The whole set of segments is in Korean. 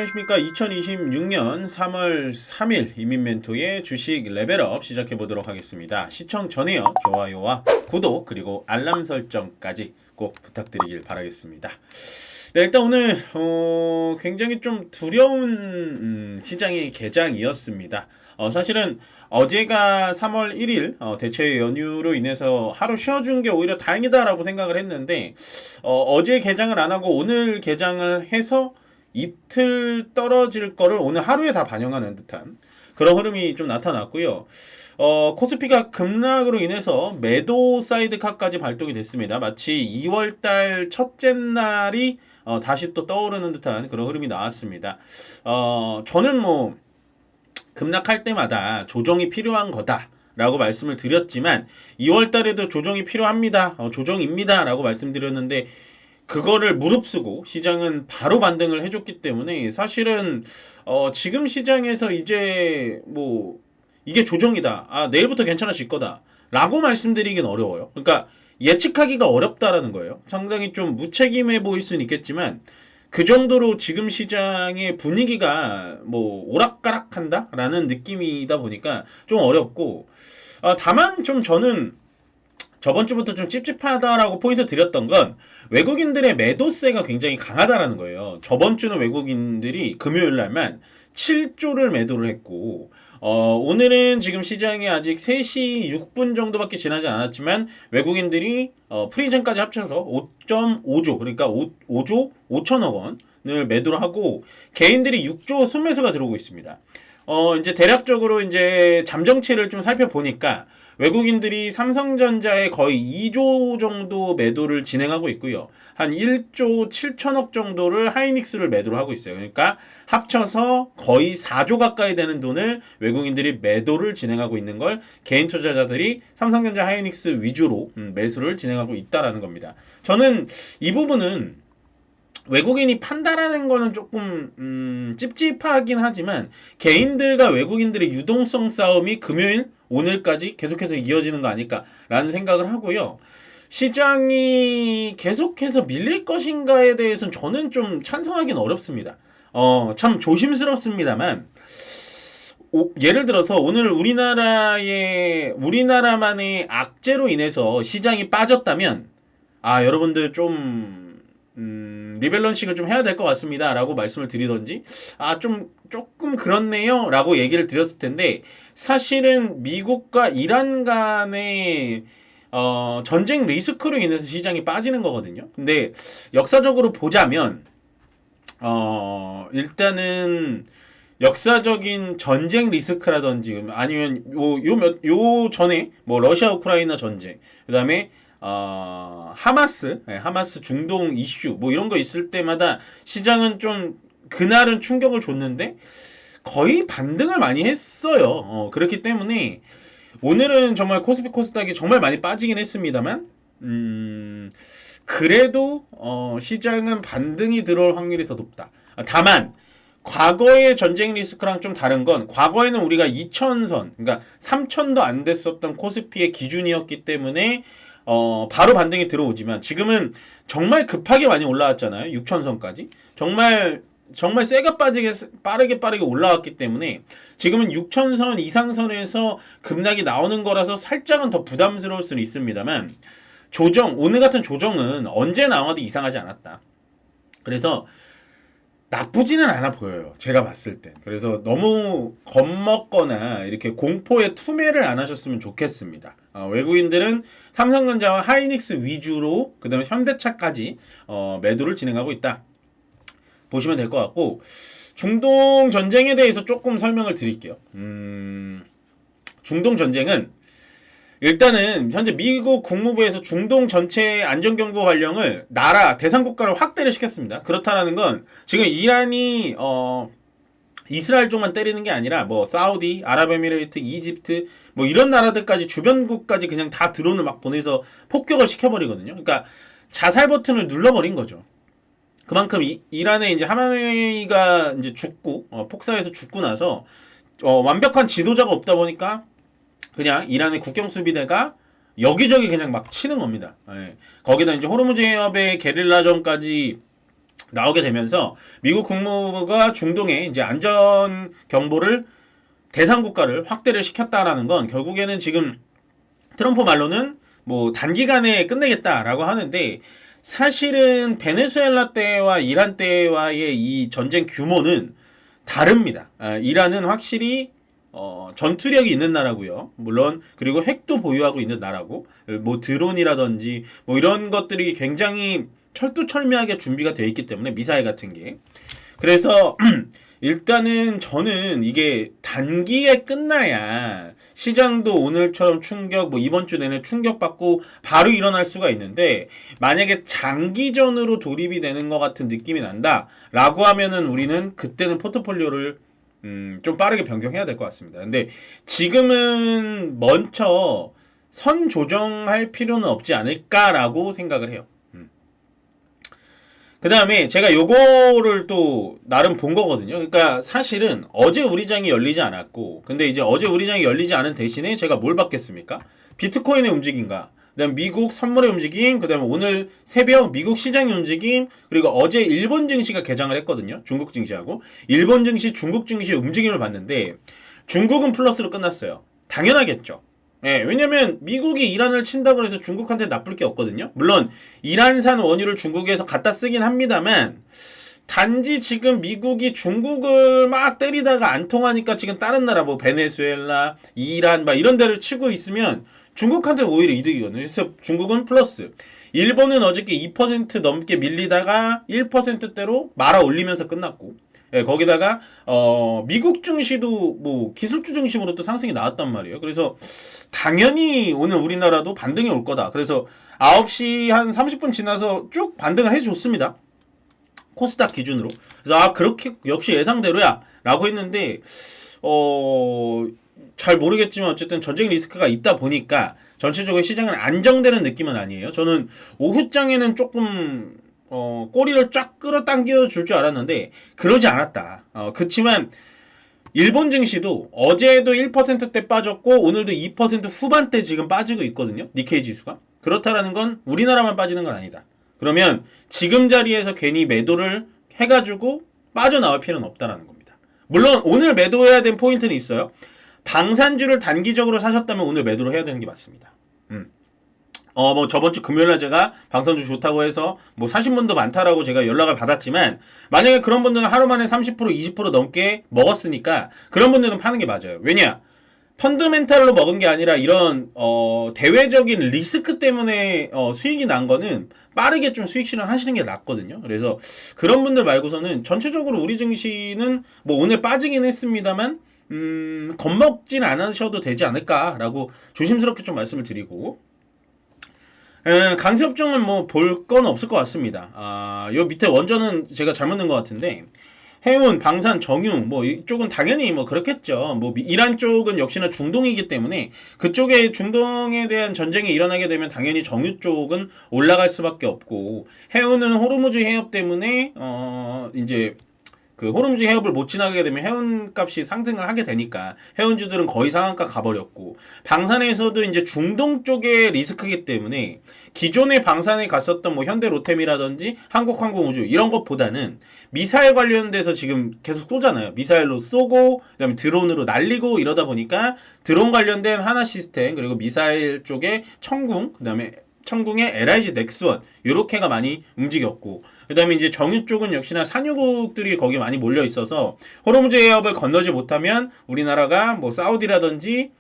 안녕하십니까. 2026년 3월 3일 이민멘토의 주식 레벨업 시작해 보도록 하겠습니다. 시청 전에요, 좋아요와 구독 그리고 알람 설정까지 꼭 부탁드리길 바라겠습니다. 네, 일단 오늘 굉장히 좀 두려운 시장의 개장이었습니다. 사실은 어제가 3월 1일 대체 연휴로 인해서 하루 쉬어준 게 오히려 다행이다라고 생각을 했는데 어제 개장을 안 하고 오늘 개장을 해서 이틀 떨어질 거를 오늘 하루에 다 반영하는 듯한 그런 흐름이 좀 나타났고요. 코스피가 급락으로 인해서 매도 사이드카까지 발동이 됐습니다. 마치 2월달 첫째 날이 다시 또 떠오르는 듯한 그런 흐름이 나왔습니다. 저는 뭐 급락할 때마다 조정이 필요한 거다 라고 말씀을 드렸지만 2월 달에도 조정이 필요합니다. 조정입니다 라고 말씀드렸는데 그거를 무릅쓰고 시장은 바로 반등을 해줬기 때문에 사실은 지금 시장에서 이제 뭐 이게 조정이다, 내일부터 괜찮아질 거다 라고 말씀드리긴 어려워요. 그러니까 예측하기가 어렵다라는 거예요. 상당히 좀 무책임해 보일 수는 있겠지만 그 정도로 지금 시장의 분위기가 뭐 오락가락한다 라는 느낌이다 보니까 좀 어렵고, 다만 좀 저는 저번 주부터 좀 찝찝하다라고 포인트 드렸던 건 외국인들의 매도세가 굉장히 강하다라는 거예요. 저번 주는 외국인들이 금요일 날만 7조를 매도를 했고, 오늘은 지금 시장이 아직 3시 6분 정도밖에 지나지 않았지만 외국인들이 프리전까지 합쳐서 5.5조, 그러니까 5조 5천억 원을 매도를 하고 개인들이 6조 순매수가 들어오고 있습니다. 이제 대략적으로 이제 잠정치를 좀 살펴보니까 외국인들이 삼성전자에 거의 2조 정도 매도를 진행하고 있고요. 한 1조 7천억 정도를 하이닉스를 매도를 하고 있어요. 그러니까 합쳐서 거의 4조 가까이 되는 돈을 외국인들이 매도를 진행하고 있는 걸 개인 투자자들이 삼성전자 하이닉스 위주로 매수를 진행하고 있다라는 겁니다. 저는 이 부분은 외국인이 판다라는 거는 조금 찝찝하긴 하지만 개인들과 외국인들의 유동성 싸움이 금요일 오늘까지 계속해서 이어지는 거 아닐까라는 생각을 하고요. 시장이 계속해서 밀릴 것인가에 대해서는 저는 좀 찬성하기는 어렵습니다. 참 조심스럽습니다만 예를 들어서 오늘 우리나라만의 악재로 인해서 시장이 빠졌다면 여러분들 좀 리밸런싱을 좀 해야 될 것 같습니다 라고 말씀을 드리던지 조금 그렇네요 라고 얘기를 드렸을 텐데, 사실은 미국과 이란 간의 전쟁 리스크로 인해서 시장이 빠지는 거거든요. 근데 역사적으로 보자면 일단은 역사적인 전쟁 리스크라든지 아니면 요 전에 뭐 러시아 우크라이나 전쟁, 그다음에 하마스 중동 이슈 뭐 이런 거 있을 때마다 시장은 좀 그날은 충격을 줬는데 거의 반등을 많이 했어요. 그렇기 때문에 오늘은 정말 코스피 코스닥이 정말 많이 빠지긴 했습니다만 그래도 시장은 반등이 들어올 확률이 더 높다. 다만 과거의 전쟁 리스크랑 좀 다른 건 과거에는 우리가 2000선 그러니까 3000도 안 됐었던 코스피의 기준이었기 때문에 바로 반등이 들어오지만 지금은 정말 급하게 많이 올라왔잖아요. 6천선까지. 정말 쇠가 빠르게 올라왔기 때문에 지금은 6천선 이상선에서 급락이 나오는 거라서 살짝은 더 부담스러울 수는 있습니다만 오늘 같은 조정은 언제 나와도 이상하지 않았다. 그래서 나쁘지는 않아 보여요. 제가 봤을 땐. 그래서 너무 겁먹거나 이렇게 공포에 투매를 안 하셨으면 좋겠습니다. 외국인들은 삼성전자와 하이닉스 위주로 그 다음에 현대차까지 매도를 진행하고 있다 보시면 될 것 같고, 중동 전쟁에 대해서 조금 설명을 드릴게요. 중동 전쟁은 일단은 현재 미국 국무부에서 중동 전체 안전경보 발령을 대상국가를 확대를 시켰습니다. 그렇다는 건 지금 이란이 이스라엘 쪽만 때리는 게 아니라 뭐 사우디, 아랍에미레이트, 이집트 뭐 이런 나라들까지 주변국까지 그냥 다 드론을 막 보내서 폭격을 시켜버리거든요. 그러니까 자살 버튼을 눌러버린 거죠. 그만큼 이란의 이제 하마네이가 이제 폭사해서 죽고 나서 완벽한 지도자가 없다 보니까 그냥 이란의 국경수비대가 여기저기 그냥 막 치는 겁니다. 거기다 이제 호르무즈 해협의 게릴라전까지 나오게 되면서 미국 국무부가 중동에 이제 안전 경보를 대상 국가를 확대를 시켰다라는 건 결국에는 지금 트럼프 말로는 뭐 단기간에 끝내겠다라고 하는데 사실은 베네수엘라 때와 이란 때와의 이 전쟁 규모는 다릅니다. 이란은 확실히 전투력이 있는 나라고요. 물론 그리고 핵도 보유하고 있는 나라고 뭐 드론이라든지 뭐 이런 것들이 굉장히 철두철미하게 준비가 되어 있기 때문에 미사일 같은 게 그래서 일단은 저는 이게 단기에 끝나야 시장도 오늘처럼 충격, 뭐 이번 주 내내 충격받고 바로 일어날 수가 있는데 만약에 장기전으로 돌입이 되는 것 같은 느낌이 난다라고 하면은 우리는 그때는 포트폴리오를 좀 빠르게 변경해야 될 것 같습니다. 근데 지금은 먼저 선 조정할 필요는 없지 않을까라고 생각을 해요. 그 다음에 제가 요거를 또 나름 본 거거든요. 그러니까 사실은 어제 우리장이 열리지 않았고 근데 이제 어제 우리장이 열리지 않은 대신에 제가 뭘 받겠습니까? 비트코인의 움직임과 그다음 미국 선물의 움직임, 그다음에 오늘 새벽 미국 시장의 움직임, 그리고 어제 일본 증시가 개장을 했거든요. 중국 증시하고 일본 증시, 중국 증시의 움직임을 봤는데 중국은 플러스로 끝났어요. 당연하겠죠. 예, 왜냐면 미국이 이란을 친다고 해서 중국한테 나쁠 게 없거든요. 물론 이란산 원유를 중국에서 갖다 쓰긴 합니다만 단지 지금 미국이 중국을 막 때리다가 안 통하니까 지금 다른 나라 뭐 베네수엘라, 이란 막 이런 데를 치고 있으면 중국한테는 오히려 이득이거든요. 그래서 중국은 플러스. 일본은 어저께 2% 넘게 밀리다가 1%대로 말아 올리면서 끝났고 예, 거기다가 미국 증시도 뭐 기술주 중심으로 또 상승이 나왔단 말이에요. 그래서 당연히 오늘 우리나라도 반등이 올 거다. 그래서 9시 한 30분 지나서 쭉 반등을 해줬습니다. 코스닥 기준으로. 그래서 그렇게 역시 예상대로야 라고 했는데 잘 모르겠지만 어쨌든 전쟁 리스크가 있다 보니까 전체적으로 시장은 안정되는 느낌은 아니에요. 저는 오후장에는 조금 꼬리를 쫙 끌어당겨 줄 줄 알았는데 그러지 않았다. 그치만 일본 증시도 어제도 1%대 빠졌고 오늘도 2% 후반대 지금 빠지고 있거든요. 니케이 지수가. 그렇다라는 건 우리나라만 빠지는 건 아니다. 그러면 지금 자리에서 괜히 매도를 해가지고 빠져나올 필요는 없다라는 겁니다. 물론 오늘 매도해야 된 포인트는 있어요. 방산주를 단기적으로 사셨다면 오늘 매도를 해야 되는 게 맞습니다. 뭐 저번주 금요일날 제가 방산주 좋다고 해서 뭐 사신 분도 많다라고 제가 연락을 받았지만 만약에 그런 분들은 하루 만에 30% 20% 넘게 먹었으니까 그런 분들은 파는 게 맞아요. 왜냐? 펀드멘탈로 먹은 게 아니라 이런 대외적인 리스크 때문에 수익이 난 거는 빠르게 좀 수익 실현하시는 게 낫거든요. 그래서 그런 분들 말고서는 전체적으로 우리 증시는 뭐 오늘 빠지긴 했습니다만 겁먹진 않으셔도 되지 않을까라고 조심스럽게 좀 말씀을 드리고 강세업종은 뭐 볼 건 없을 것 같습니다. 요 밑에 원전은 제가 잘못 넣은 것 같은데 해운, 방산, 정유 뭐 이쪽은 당연히 뭐 그렇겠죠. 뭐 이란 쪽은 역시나 중동이기 때문에 그쪽에 중동에 대한 전쟁이 일어나게 되면 당연히 정유 쪽은 올라갈 수밖에 없고 해운은 호르무즈 해협 때문에 이제 그 호르무즈 해협을 못 지나게 되면 해운 값이 상승을 하게 되니까 해운주들은 거의 상한가 가버렸고 방산에서도 이제 중동 쪽의 리스크이기 때문에 기존의 방산에 갔었던 뭐 현대로템이라든지 한국항공우주 이런 것보다는 미사일 관련돼서 지금 계속 쏘잖아요. 미사일로 쏘고 그다음에 드론으로 날리고 이러다 보니까 드론 관련된 하나 시스템 그리고 미사일 쪽에 청궁 그다음에 청궁의 LIG 넥스원 요렇게가 많이 움직였고 그 다음에 이제 정유 쪽은 역시나 산유국들이 거기 많이 몰려 있어서 호르무즈 해협을 건너지 못하면 우리나라가 뭐 사우디라든지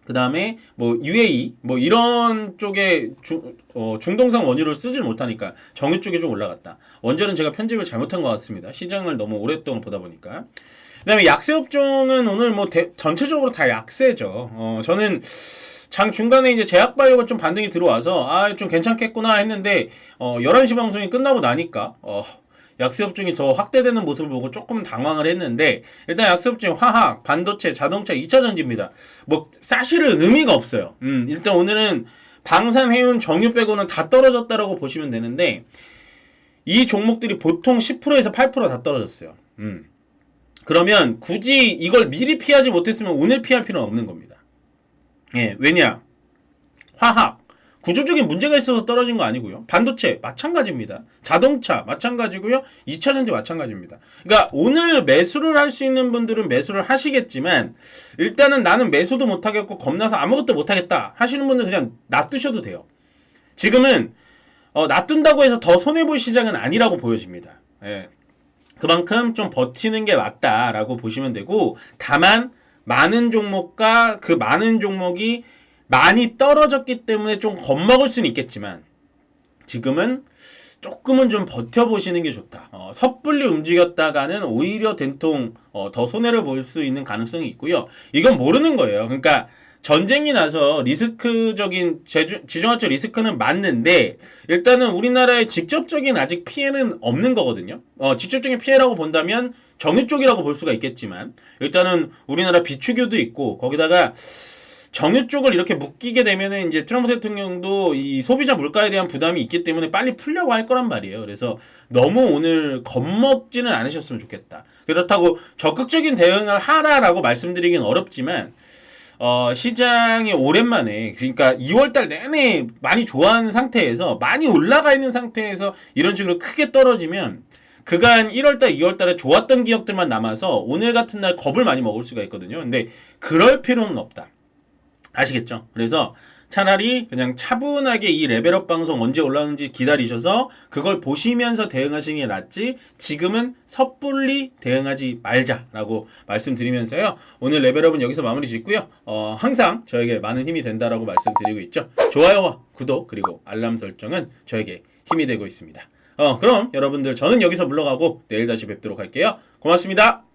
그 다음에 뭐 UAE 뭐 이런 쪽에 중동산 원유를 쓰질 못하니까 정유 쪽이 좀 올라갔다. 원전은 제가 편집을 잘못한 것 같습니다. 시장을 너무 오랫동안 보다 보니까. 그 다음에 약세업종은 오늘 뭐 전체적으로 다 약세죠. 저는 장 중간에 이제 제약바이오가 좀 반등이 들어와서 좀 괜찮겠구나 했는데 11시 방송이 끝나고 나니까 약세업종이 더 확대되는 모습을 보고 조금 당황을 했는데 일단 약세업종 화학, 반도체, 자동차, 2차전지입니다. 뭐 사실은 의미가 없어요. 일단 오늘은 방산, 해운, 정유 빼고는 다 떨어졌다라고 보시면 되는데 이 종목들이 보통 10%에서 8% 다 떨어졌어요. 그러면 굳이 이걸 미리 피하지 못했으면 오늘 피할 필요는 없는 겁니다. 예, 왜냐? 화학 구조적인 문제가 있어서 떨어진 거 아니고요. 반도체 마찬가지입니다. 자동차 마찬가지고요. 2차전지 마찬가지입니다. 그러니까 오늘 매수를 할 수 있는 분들은 매수를 하시겠지만 일단은 나는 매수도 못하겠고 겁나서 아무것도 못하겠다 하시는 분들은 그냥 놔두셔도 돼요. 지금은 놔둔다고 해서 더 손해볼 시장은 아니라고 보여집니다. 예. 그만큼 좀 버티는 게 맞다라고 보시면 되고, 다만 많은 종목과 그 많은 종목이 많이 떨어졌기 때문에 좀 겁먹을 수는 있겠지만 지금은 조금은 좀 버텨보시는 게 좋다. 섣불리 움직였다가는 오히려 된통 더 손해를 볼 수 있는 가능성이 있고요. 이건 모르는 거예요. 그러니까 전쟁이 나서 리스크적인 지정학적 리스크는 맞는데 일단은 우리나라에 직접적인 아직 피해는 없는 거거든요. 직접적인 피해라고 본다면 정유 쪽이라고 볼 수가 있겠지만 일단은 우리나라 비축유도 있고 거기다가 정유 쪽을 이렇게 묶이게 되면은 이제 트럼프 대통령도 이 소비자 물가에 대한 부담이 있기 때문에 빨리 풀려고 할 거란 말이에요. 그래서 너무 오늘 겁먹지는 않으셨으면 좋겠다. 그렇다고 적극적인 대응을 하라라고 말씀드리긴 어렵지만 시장이 오랜만에 그러니까 2월달 내내 많이 좋아하는 상태에서 많이 올라가 있는 상태에서 이런 식으로 크게 떨어지면 그간 1월달, 2월달에 좋았던 기억들만 남아서 오늘 같은 날 겁을 많이 먹을 수가 있거든요. 근데 그럴 필요는 없다. 아시겠죠? 그래서 차라리 그냥 차분하게 이 레벨업 방송 언제 올라오는지 기다리셔서 그걸 보시면서 대응하시는 게 낫지 지금은 섣불리 대응하지 말자라고 말씀드리면서요. 오늘 레벨업은 여기서 마무리 짓고요. 항상 저에게 많은 힘이 된다라고 말씀드리고 있죠. 좋아요와 구독 그리고 알람 설정은 저에게 힘이 되고 있습니다. 그럼 여러분들 저는 여기서 물러가고 내일 다시 뵙도록 할게요. 고맙습니다.